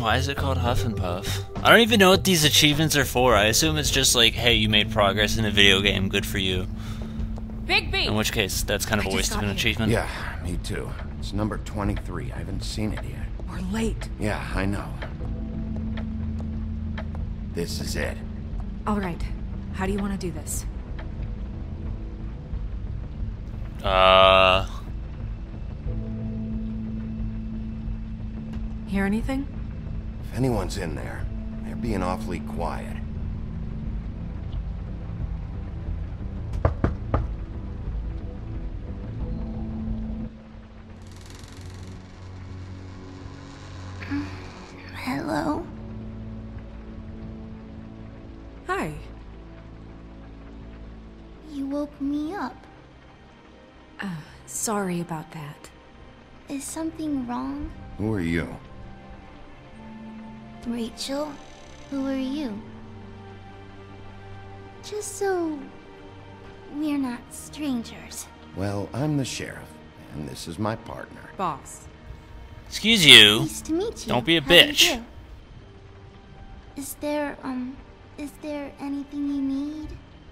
Why is it called Huff and Puff? I don't even know what these achievements are for. I assume it's just like, hey, you made progress in a video game, good for you. Big B! In which case, that's kind of a waste of an achievement. Yeah, me too. It's number 23. I haven't seen it yet. We're late. Yeah, I know. This is it. All right. How do you want to do this? Hear anything? If anyone's in there, they're being awfully quiet. Hello? Hi. You woke me up. Sorry about that. Is something wrong? Who are you? Rachel? Who are you? Just so we're not strangers. Well, I'm the sheriff, and this is my partner. Boss. Excuse you. Nice to meet you. Don't be a How do you bitch. do? Is there anything you need?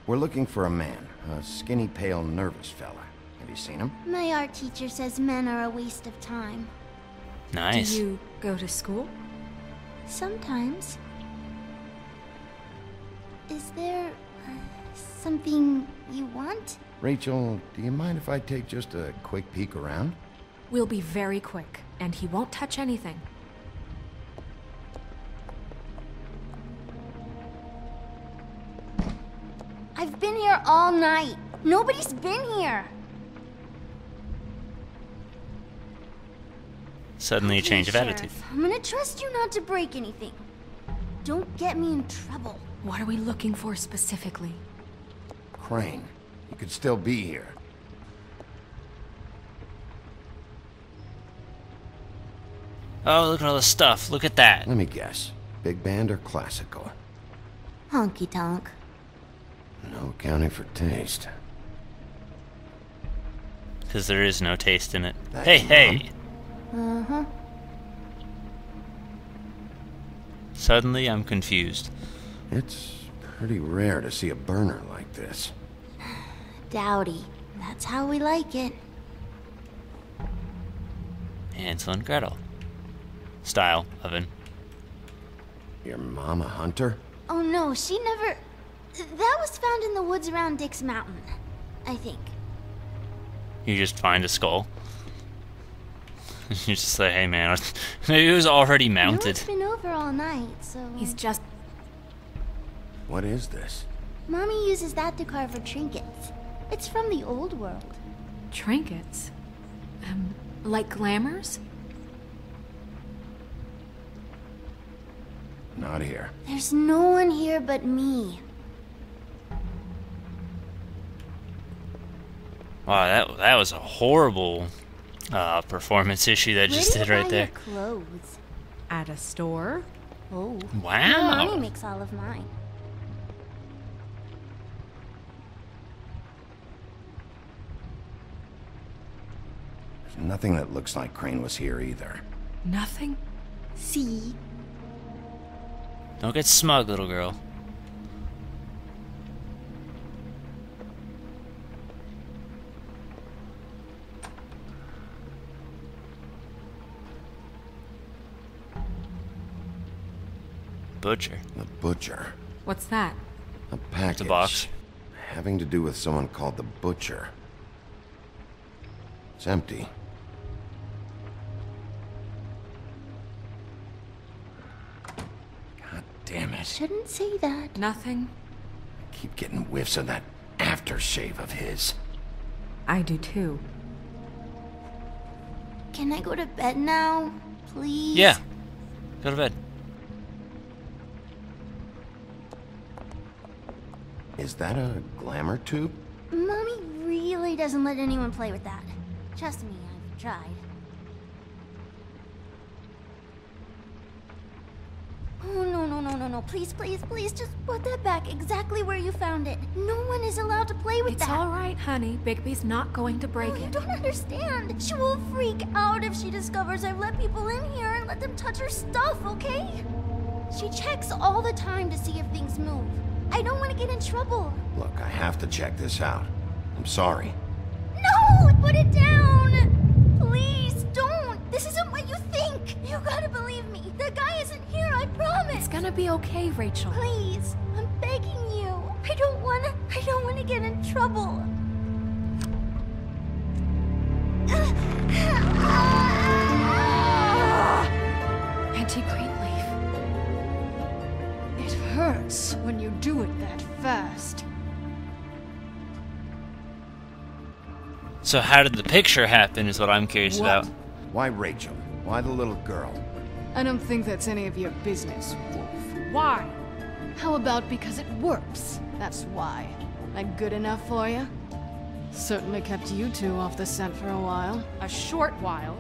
We're looking for a man, a skinny, pale, nervous fella. Have you seen him? My art teacher says men are a waste of time. Nice. Do you go to school? Sometimes. Is there something you want? Rachel, do you mind if I take just a quick peek around? We'll be very quick, and he won't touch anything. I've been here all night. Nobody's been here. Suddenly a Okay, change of Sheriff, attitude. I'm gonna trust you not to break anything. Don't get me in trouble. What are we looking for specifically? Crane, he could still be here. Oh, look at all the stuff. Look at that. Let me guess. Big band or classical? Honky tonk. No accounting for taste. Because there is no taste in it. That's Hey, hey! Uh-huh. Suddenly I'm confused. It's pretty rare to see a burner like this. Dowdy. That's how we like it. Hansel and Gretel. Style oven. Your mom a hunter? Oh no, she never... That was found in the woods around Dick's Mountain, I think. You just find a skull. You just say, hey man, maybe it was already No mounted. one's been over all night, so... He's just... What is this? Mommy uses that to carve her trinkets. It's from the old world. trinkets. Like glamours? Not here. There's no one here but me. Wow, that was a horrible performance issue that Where just do you did right buy there. your clothes? At a store? Oh. Wow. My mommy makes all of mine. There's nothing that looks like Crane was here either. Nothing? See? Don't get smug, little girl. Butcher. The butcher. What's that? A package. box. Having to do with someone called the Butcher. It's empty. God damn it. Shouldn't say that. Nothing? I keep getting whiffs of that aftershave of his. I do too. Can I go to bed now? Please? Yeah. Go to bed. Is that a glamour tube? Mommy really doesn't let anyone play with that. Trust me, I've tried. Oh, no, no, no, no, no. please, please, please, just put that back exactly where you found it. No one is allowed to play with It's that. all right, honey. Bigby's not going to break No, you it. don't understand. She will freak out if she discovers I've let people in here and let them touch her stuff, okay? She checks all the time to see if things move. I don't want to get in trouble. Look, I have to check this out. I'm sorry. No! Put it down! Please, don't! This isn't what you think! You gotta believe me. The guy isn't here, I promise! It's gonna be okay, Rachel. Please, I'm begging you. I don't wanna get in trouble. Auntie Greenleaf. It hurts when you do it that fast. So how did the picture happen is what I'm curious What? about. Why Rachel? Why the little girl? I don't think that's any of your business, Wolf. Why? How about because it works? That's why. Like good enough for you? Certainly kept you two off the scent for a while. A short while.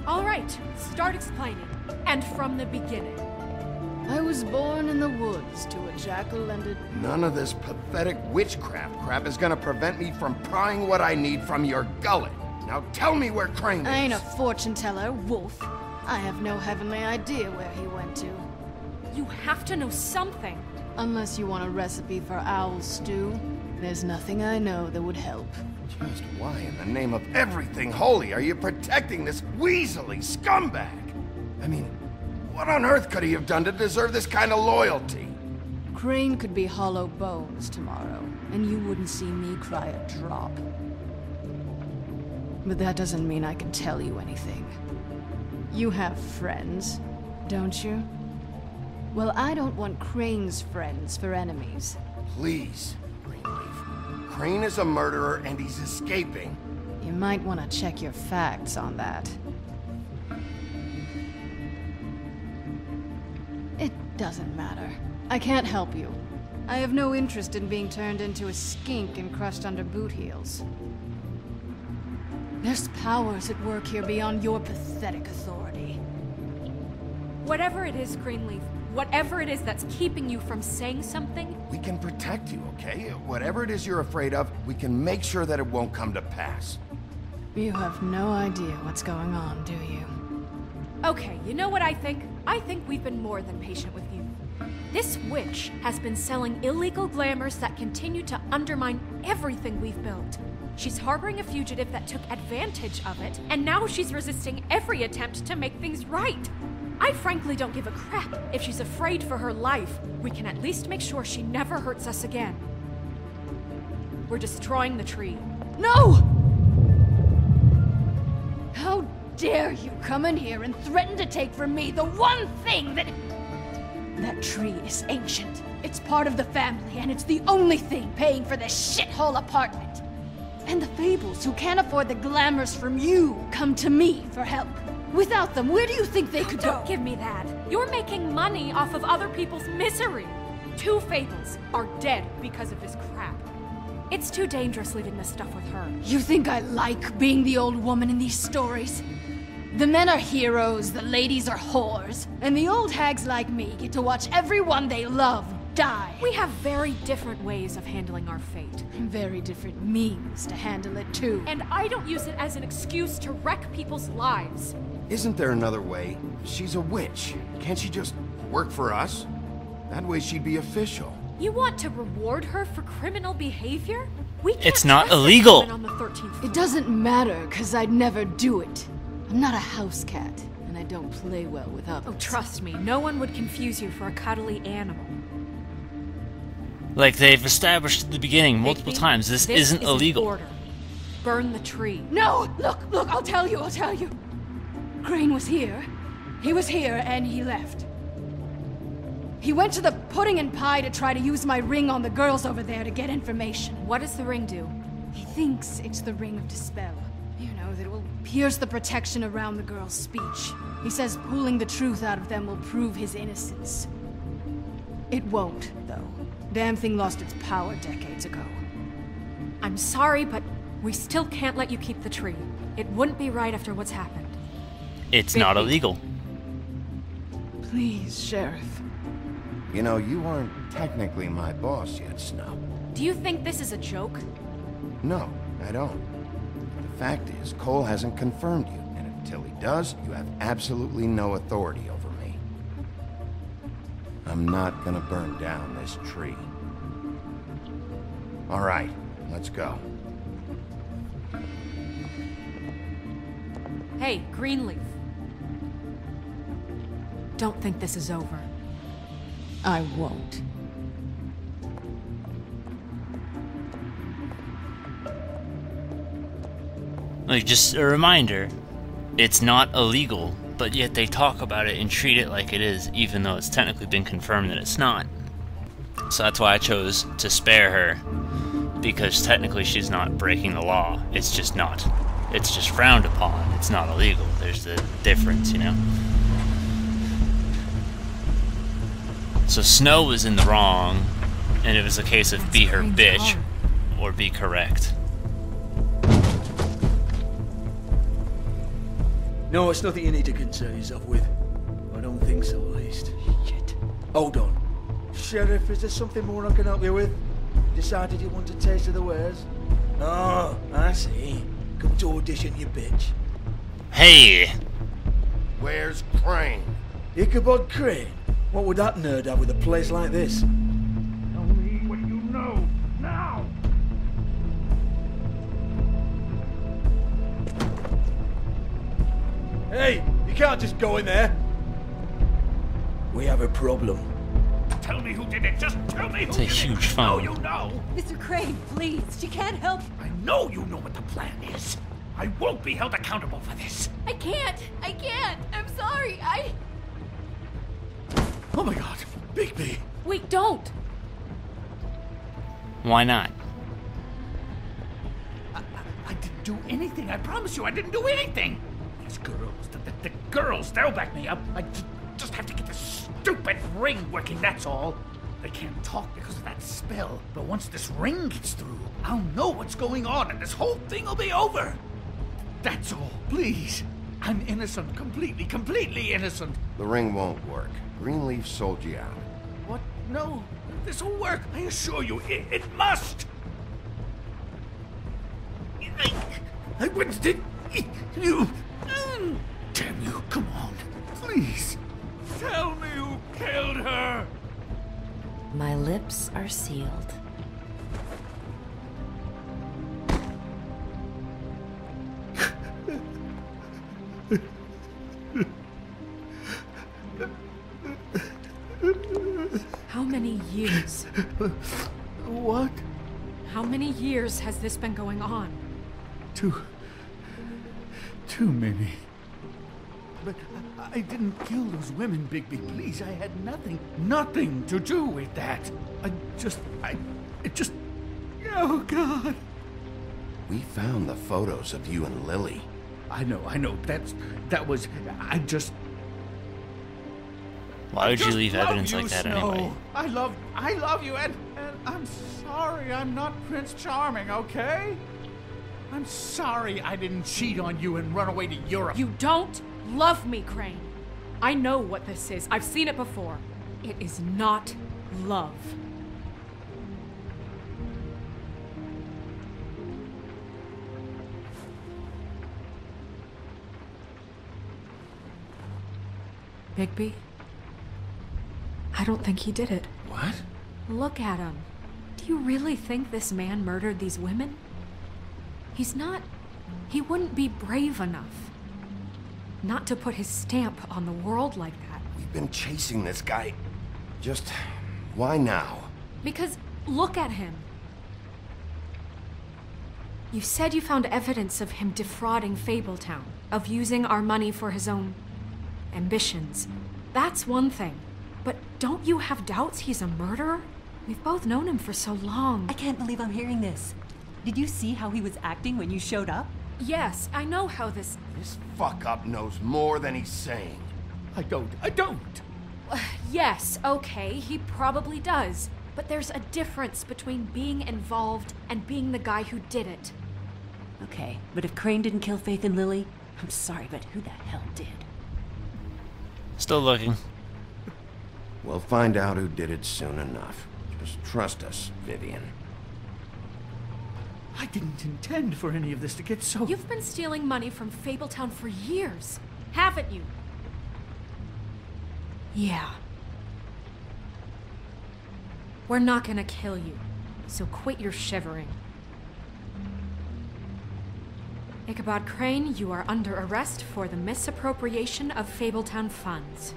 All right, start explaining. And from the beginning. I was born in the woods to a jackal and a... None of this pathetic witchcraft crap is gonna prevent me from prying what I need from your gullet. Now tell me where Crane is. I ain't a fortune teller, Wolf. I have no heavenly idea where he went to. You have to know something. Unless you want a recipe for owl stew, there's nothing I know that would help. Just why in the name of everything holy are you protecting this weaselly scumbag? I mean, what on earth could he have done to deserve this kind of loyalty? Crane could be hollow bones tomorrow, and you wouldn't see me cry a drop. But that doesn't mean I can tell you anything. You have friends, don't you? Well, I don't want Crane's friends for enemies. Please, Greenleaf. Crane is a murderer and he's escaping. You might want to check your facts on that. It doesn't matter. I can't help you. I have no interest in being turned into a skink and crushed under boot heels. There's powers at work here beyond your pathetic authority. Whatever it is, Greenleaf, whatever it is that's keeping you from saying something, We can protect you, okay? Whatever it is you're afraid of, we can make sure that it won't come to pass. You have no idea what's going on, do you? okay, you know what I think? I think we've been more than patient with you. This witch has been selling illegal glamours that continue to undermine everything we've built. She's harboring a fugitive that took advantage of it, and now she's resisting every attempt to make things right. I frankly don't give a crap if she's afraid for her life. We can at least make sure she never hurts us again. We're destroying the tree. No! How dare you come in here and threaten to take from me the one thing that... That tree is ancient. It's part of the family, and it's the only thing paying for this shithole apartment. And the Fables, who can't afford the glamours from you, come to me for help. Without them, where do you think they could go? Don't give me that. You're making money off of other people's misery. 2 Fables are dead because of this crap. It's too dangerous leaving this stuff with her. You think I like being the old woman in these stories? The men are heroes, the ladies are whores, and the old hags like me get to watch everyone they love die. We have very different ways of handling our fate. Very different means to handle it, too. And I don't use it as an excuse to wreck people's lives. Isn't there another way? She's a witch. Can't she just work for us? That way she'd be official. You want to reward her for criminal behavior? We can't It's not trust this illegal. woman on the 13th floor. It doesn't matter, because I'd never do it. I'm not a house cat, and I don't play well with others. Oh, trust me, no one would confuse you for a cuddly animal. Like they've established at the beginning multiple Bigby, times, this isn't is illegal. An order. Burn the tree. No! Look, I'll tell you. Crane was here. He was here, and he left. He went to the pudding and pie to try to use my ring on the girls over there to get information. What does the ring do? He thinks it's the Ring of Dispel. You know, that it will pierce the protection around the girl's speech. He says pulling the truth out of them will prove his innocence. It won't, though. Damn thing lost its power decades ago. I'm sorry, but we still can't let you keep the tree. It wouldn't be right after what's happened. It's not illegal. Please, Sheriff. You know, you aren't technically my boss yet, Snow. Do you think this is a joke? No, I don't. The fact is, Cole hasn't confirmed you, and until he does, you have absolutely no authority over me. I'm not gonna burn down this tree. All right, let's go. Hey, Greenleaf. Don't think this is over. I won't. Like, just a reminder, it's not illegal, but yet they talk about it and treat it like it is, even though it's technically been confirmed that it's not. So that's why I chose to spare her, because technically she's not breaking the law. It's just not. It's just frowned upon. It's not illegal. There's the difference, you know? So Snow was in the wrong, and it was a case of be her bitch, or be correct. No, it's nothing you need to concern yourself with. I don't think so, at least. Shit. Hold on. Sheriff, is there something more I can help you with? Decided you want a taste of the wares? Oh, I see. Come to audition, you bitch. Hey! Where's Crane? Ichabod Crane? What would that nerd have with a place like this? Tell me what you know, now! Hey, you can't just go in there. We have a problem. Tell me who did it, just tell me who It's a did huge it. phone. You know. Mr. Crane, please, she can't help. I know you know what the plan is. I won't be held accountable for this. I can't! I'm sorry, Oh my god, Bigby. Wait, don't! Why not? I didn't do anything, I promise you, I didn't do anything. These girls, the girls, they'll back me up. I just have to get this stupid ring working, that's all. They can't talk because of that spell, but once this ring gets through, I'll know what's going on and this whole thing will be over. That's all, please. I'm innocent, completely innocent. The ring won't work. Greenleaf sold you out. What? No, this will work. I assure you, it must. I witnessed it. You. Damn you, come on. Please. Tell me who killed her. My lips are sealed. How many years? What? How many years has this been going on? Too many. But I didn't kill those women, Bigby. Please, I had nothing to do with that. It just... Oh, God. We found the photos of you and Lily. I know. Why would you just leave love evidence you, like that Snow. anyway? I love you, and I'm sorry I'm not Prince Charming, okay? I'm sorry I didn't cheat on you and run away to Europe. You don't love me, Crane. I know what this is. I've seen it before. It is not love. Bigby? I don't think he did it. What? Look at him. Do you really think this man murdered these women? He wouldn't be brave enough. Not to put his stamp on the world like that. We've been chasing this guy. Just... why now? Because look at him. You said you found evidence of him defrauding Fabletown, of using our money for his own ambitions. That's one thing. But don't you have doubts he's a murderer? We've both known him for so long. I can't believe I'm hearing this. Did you see how he was acting when you showed up? Yes, I know how this... This fuck-up knows more than he's saying. I don't. Yes, okay, he probably does. But there's a difference between being involved and being the guy who did it. Okay, but if Crane didn't kill Faith and Lily, I'm sorry, but who the hell did? Still looking. We'll find out who did it soon enough. Just trust us, Vivian. I didn't intend for any of this to get so... You've been stealing money from Fabletown for years, haven't you? Yeah. We're not gonna kill you, so quit your shivering. Ichabod Crane, you are under arrest for the misappropriation of Fabletown funds.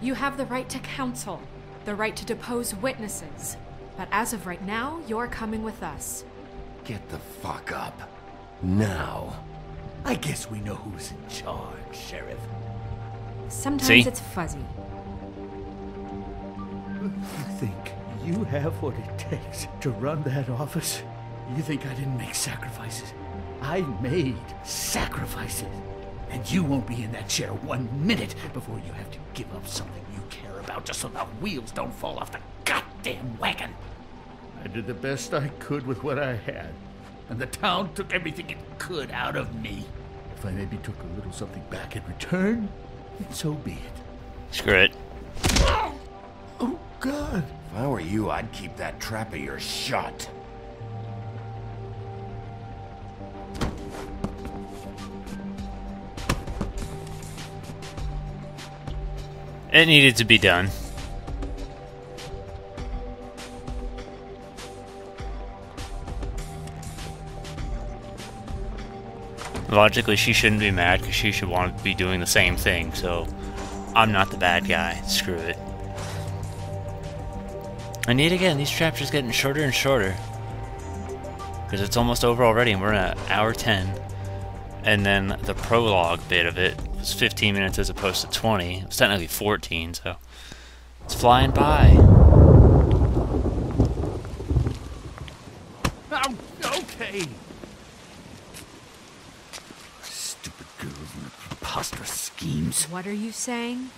You have the right to counsel, the right to depose witnesses, but as of right now, you're coming with us. Get the fuck up. Now. I guess we know who's in charge, Sheriff. Sometimes See? it's fuzzy. You think you have what it takes to run that office? You think I didn't make sacrifices? I made sacrifices. And you won't be in that chair 1 minute before you have to give up something you care about just so the wheels don't fall off the goddamn wagon. I did the best I could with what I had, and the town took everything it could out of me. If I maybe took a little something back in return, then so be it. Screw it. Oh, God. If I were you, I'd keep that trap of yours shut. It needed to be done. Logically, she shouldn't be mad because she should want to be doing the same thing, so I'm not the bad guy. Screw it. And yet again, these traps are getting shorter and shorter. Because it's almost over already, and we're at hour 10. And then the prologue bit of it was 15 minutes as opposed to 20. It was technically 14, so it's flying by. Oh, okay. Stupid girls and their preposterous schemes. What are you saying?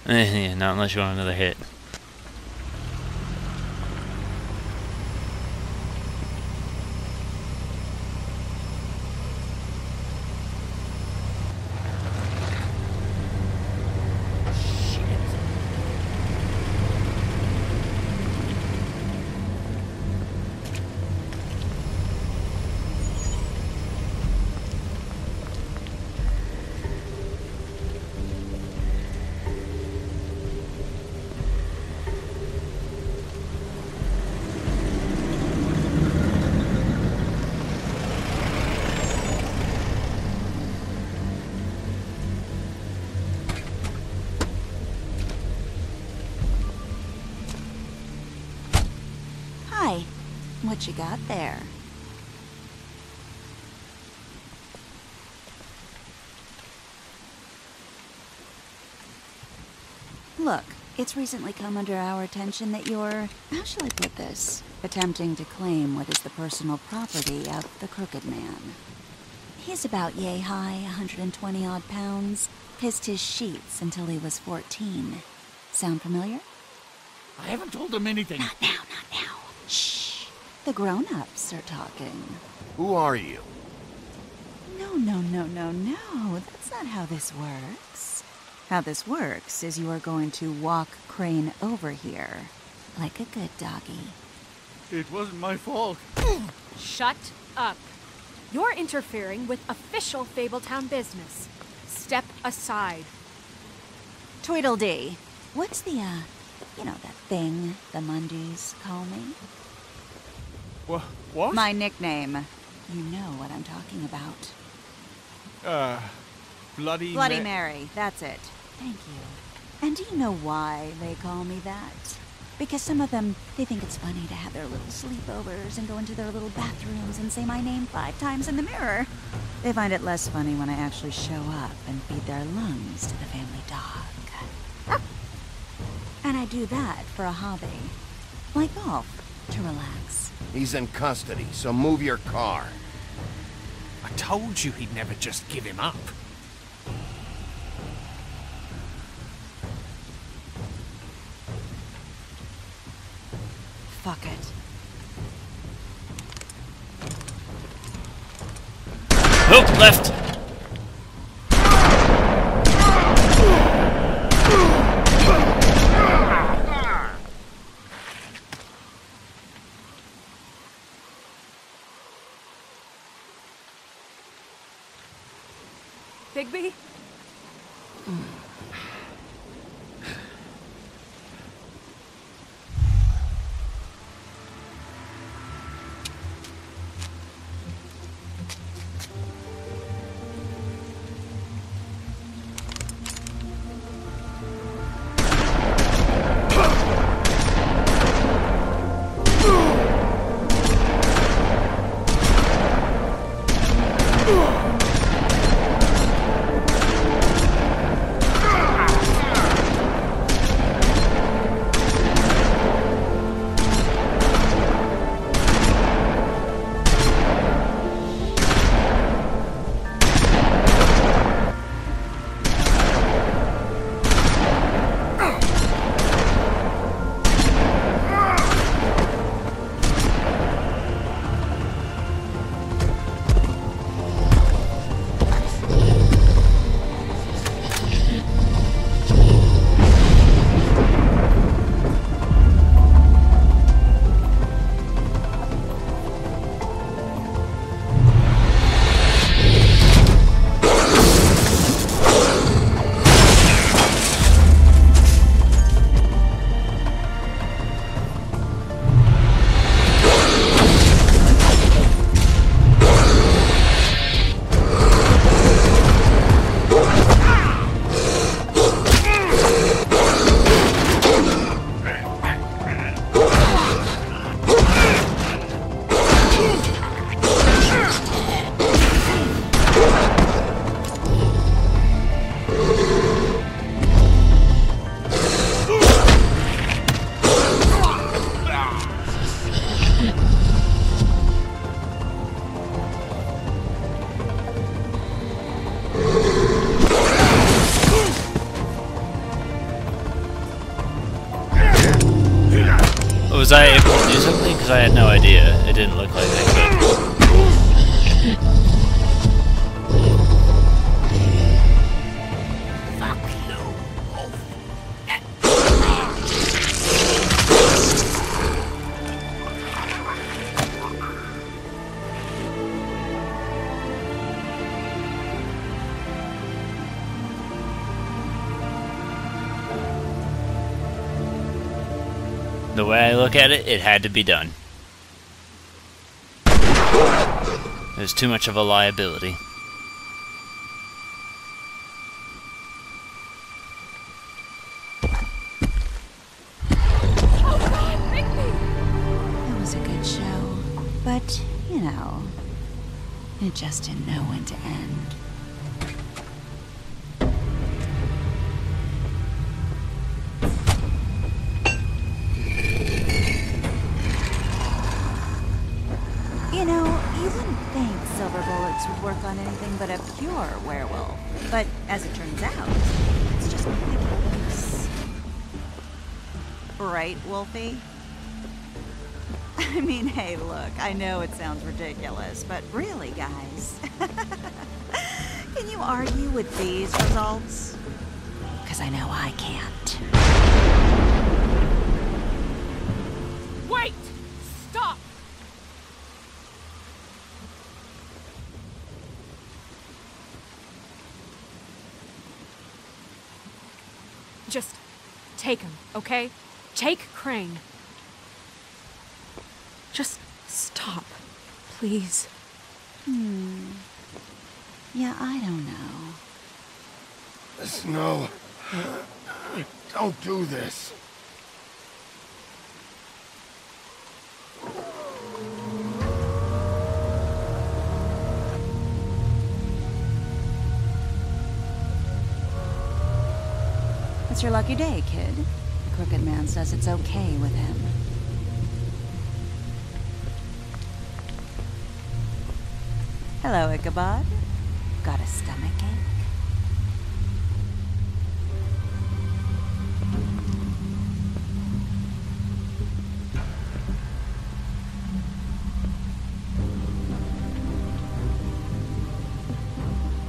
Yeah, not unless you want another hit. Hi. What you got there? Look, it's recently come under our attention that you're, how shall I put this, attempting to claim what is the personal property of the Crooked Man. He's about yay high, 120 odd pounds, pissed his sheets until he was 14. Sound familiar? I haven't told them anything. Not now, not now. Shh. The grown-ups are talking. Who are you? No. That's not how this works. How this works is you are going to walk Crane over here. Like a good doggy. It wasn't my fault. Shut up. You're interfering with official Fabletown business. Step aside. Tweedledee. What's the, you know, that thing the Mundys call me? What? My nickname. You know what I'm talking about. Bloody Mary, that's it. Thank you. And do you know why they call me that? Because some of them, they think it's funny to have their little sleepovers and go into their little bathrooms and say my name 5 times in the mirror. They find it less funny when I actually show up and feed their lungs to the family dog. And I do that for a hobby. Like golf, to relax. He's in custody, so move your car. I told you he'd never just give him up. Fuck it. Oh, left! Bigby? Was I able to do something? Because I had no idea. It didn't look like I could. The way I look at it, it had to be done. There's too much of a liability. It was a good show, but, you know, it just didn't know when to end. You know, you wouldn't think silver bullets would work on anything but a pure werewolf. But as it turns out, it's just not the case. Right, Wolfie? I mean, hey, look, I know it sounds ridiculous, but really, guys, can you argue with these results? Because I know I can't. Wait! Stop! Just take him, okay? Take Crane. Just stop, please. Yeah, I don't know. Snow, don't do this. It's your lucky day, kid. The Crooked Man says it's okay with him. Hello, Ichabod. Got a stomachache?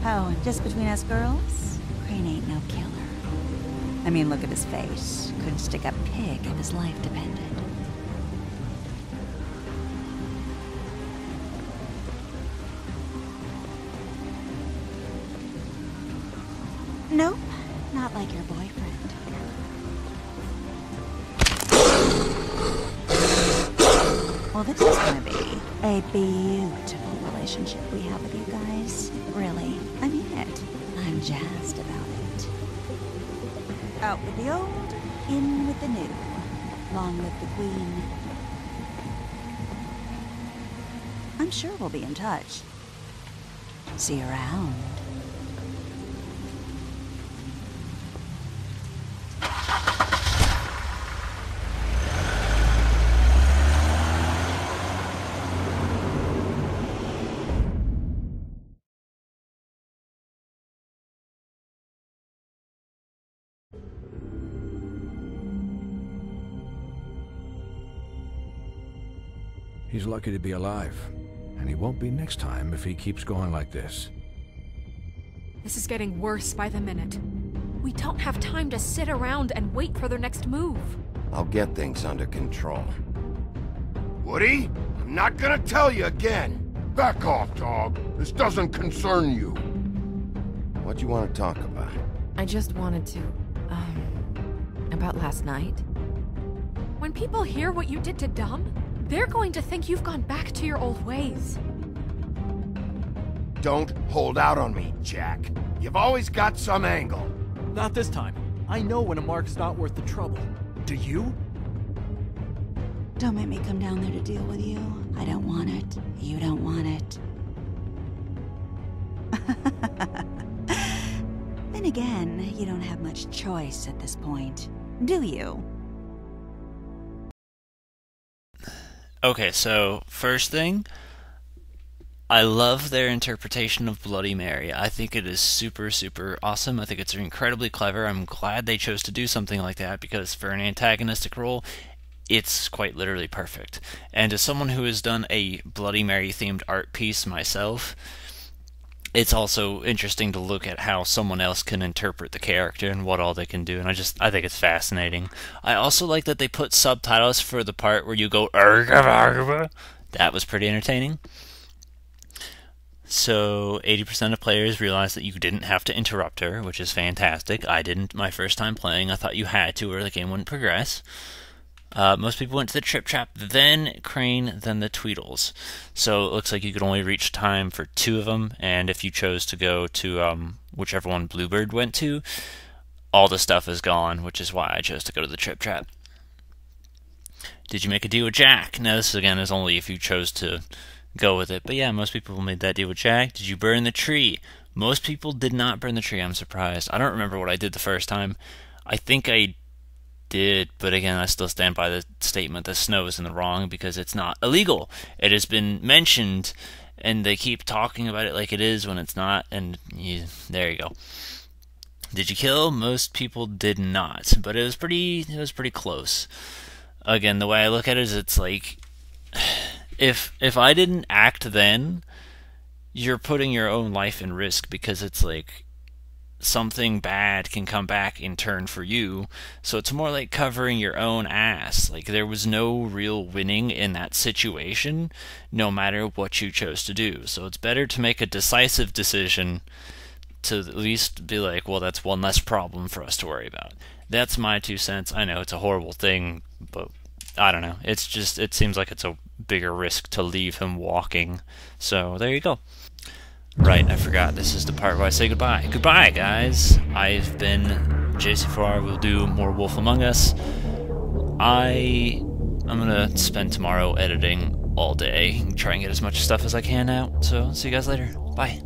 Oh, and just between us girls, Crane ain't no killer. I mean, look at his face. Couldn't stick a pig if his life depended. Nope, not like your boyfriend. Well, this is gonna be a beautiful relationship we have with you guys. Really, I mean it. I'm jazzed about it. Out with the old, in with the new. Long live the Queen. I'm sure we'll be in touch. See you around. He's lucky to be alive, and he won't be next time if he keeps going like this. This is getting worse by the minute. We don't have time to sit around and wait for their next move. I'll get things under control. Woody, I'm not gonna tell you again. Back off, dog. This doesn't concern you. What do you want to talk about? I just wanted to, about last night. When people hear what you did to Dom, they're going to think you've gone back to your old ways. Don't hold out on me, Jack. You've always got some angle. Not this time. I know when a mark's not worth the trouble. Do you? Don't make me come down there to deal with you. I don't want it. You don't want it. Then again, you don't have much choice at this point, do you? Okay, so first thing, I love their interpretation of Bloody Mary. I think it is super, super awesome. I think it's incredibly clever. I'm glad they chose to do something like that because for an antagonistic role, it's quite literally perfect. And as someone who has done a Bloody Mary themed art piece myself, it's also interesting to look at how someone else can interpret the character and what all they can do, and I think it's fascinating. I also like that they put subtitles for the part where you go "Argh." That was pretty entertaining. So 80% of players realized that you didn't have to interrupt her, which is fantastic. I didn't my first time playing. I thought you had to or the game wouldn't progress. Most people went to the Trip Trap, then Crane, then the Tweedles. So it looks like you could only reach time for 2 of them, and if you chose to go to whichever one Bluebird went to, all the stuff is gone, which is why I chose to go to the Trip Trap. Did you make a deal with Jack? Now this again is only if you chose to go with it, but yeah, most people made that deal with Jack. Did you burn the tree? Most people did not burn the tree, I'm surprised. I don't remember what I did the first time. I think I did, but again, I still stand by the statement that Snow is in the wrong because it's not illegal. It has been mentioned, and they keep talking about it like it is when it's not, and there you go. Did you kill? Most people did not, but it was pretty close. Again, the way I look at it is it's like, if I didn't act then, you're putting your own life in risk because it's like, something bad can come back in turn for you, so it's more like covering your own ass. Like, there was no real winning in that situation, no matter what you chose to do. So it's better to make a decisive decision to at least be like, well, that's one less problem for us to worry about. That's my 2 cents. I know it's a horrible thing, but I don't know. It's just, it seems like it's a bigger risk to leave him walking. So there you go. Right, I forgot. This is the part where I say goodbye. Goodbye, guys. I've been JC4R. We'll do more Wolf Among Us. I'm gonna spend tomorrow editing all day, try and get as much stuff as I can out. So, see you guys later. Bye.